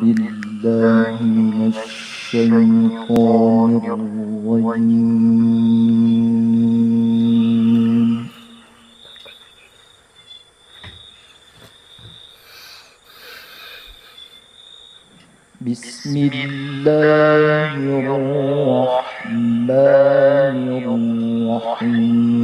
بالله من الشيطان الرجيم. بسم الله الرحمن الرحيم.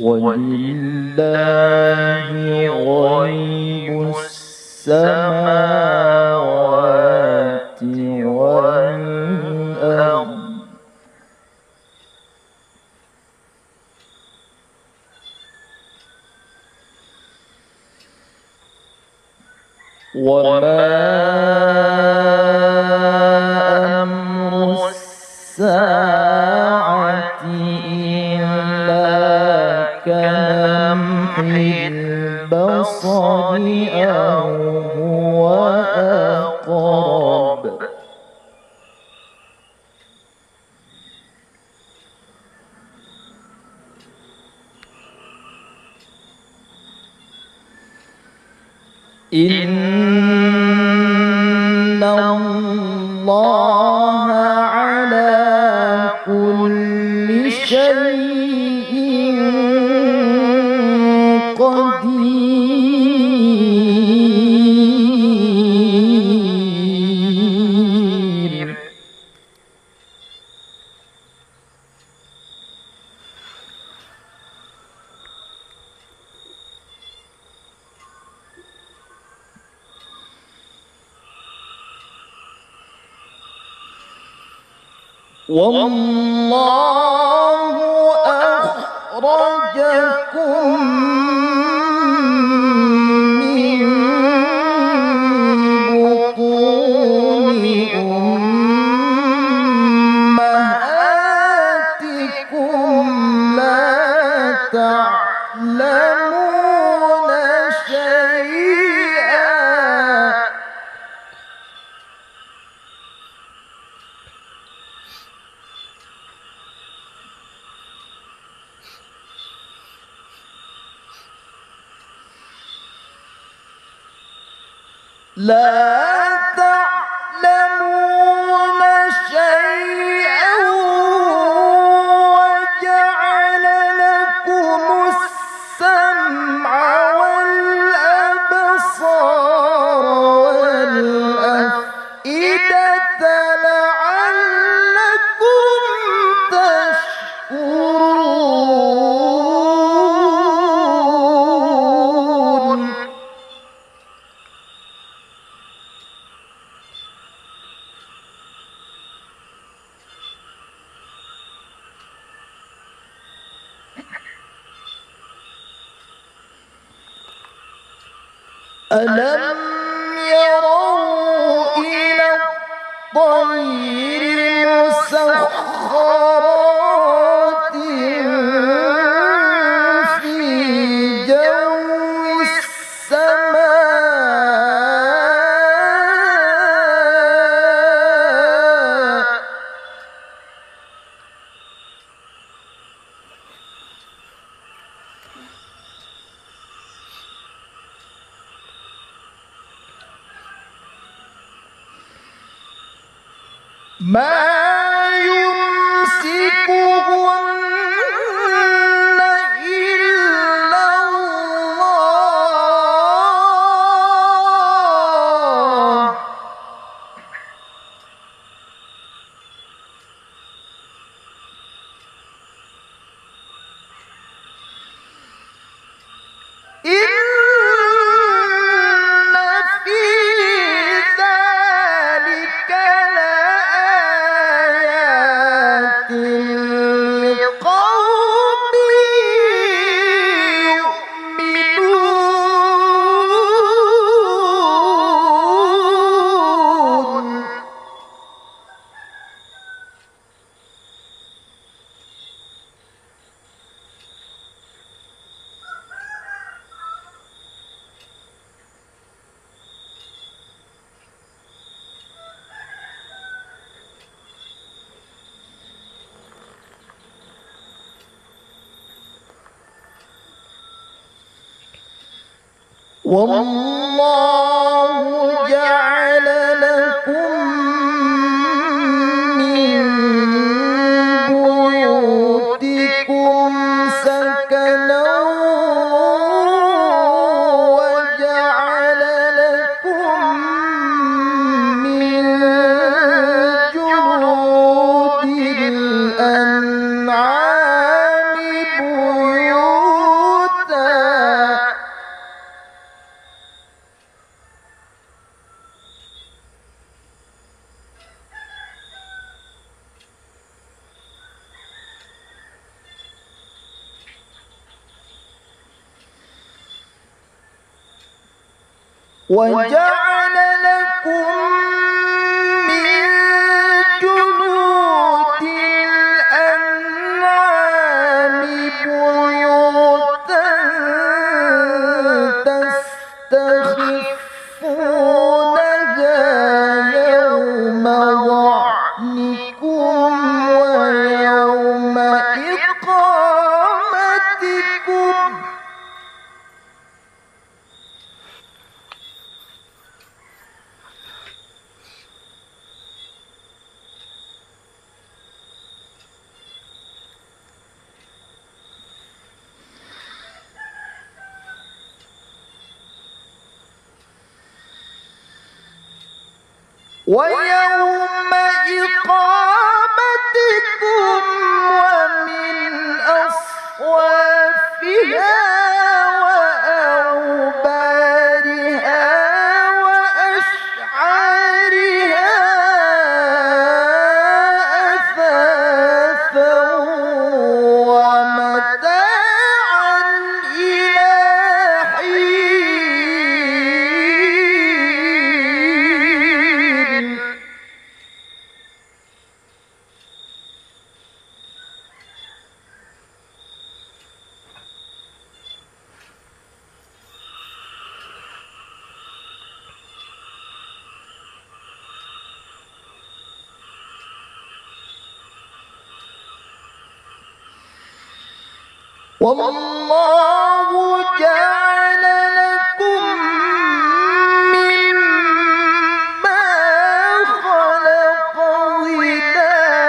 ولله غيب السماوات والأرض وما أمر الساعة إلا كلمح البصر أو هو أقرب. إن الله على كل شيء قدير. والله أخرجكم من بطون أمهاتكم لا تعلمون شيئا وجعل لكم السمع والأبصار والأفئدة لعلكم تشكرون. ألم يروا إلى الطير مسخرات في جو السماء ما يمسكهن إلا الله إن في ذلك لآية والله جعل لكم من بيوتكم سكنا وجعل لكم من جلود الأنعام بيوتا وجعل لكم من جلود الأنعام بيوتا تستخفونها يوم ظعنكم ويوم إقامتكم ويوم إقامتكم ومن أصوافها وأوبارها وأشعارها أثاثا ومتاعا إلى حين والله جعل لكم مما خلق ظلالا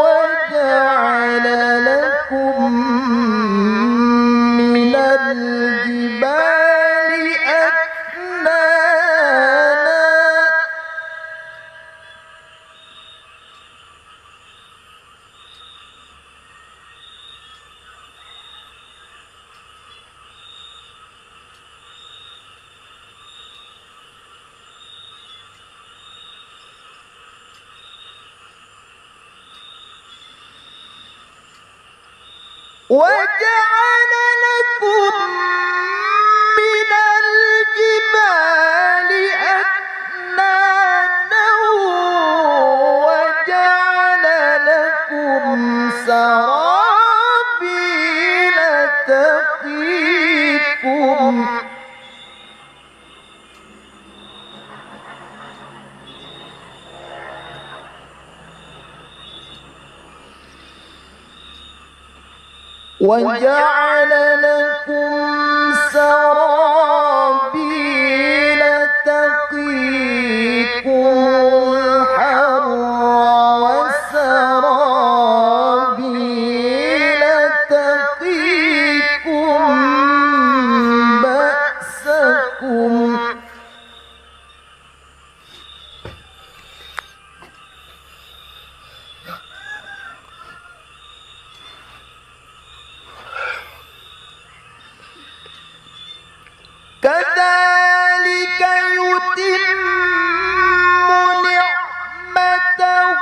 وجعل لكم من الجبال أكنانا وجعل لكم من الجبال أكنانا وجعل لكم سرابيل تقيكم وجعل لكم سرابيل تقيكم الحر وسرابيل تقيكم بأسكم كذلك يتم نعمته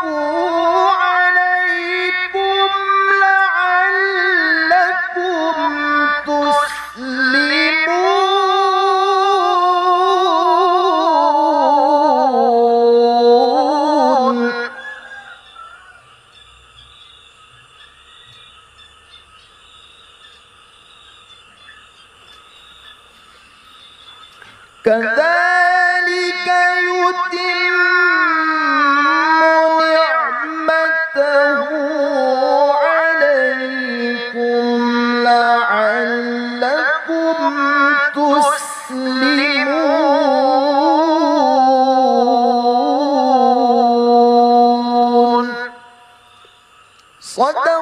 عليكم لعلكم تسلمون كذلك يتم نعمته عليكم لعلكم صدق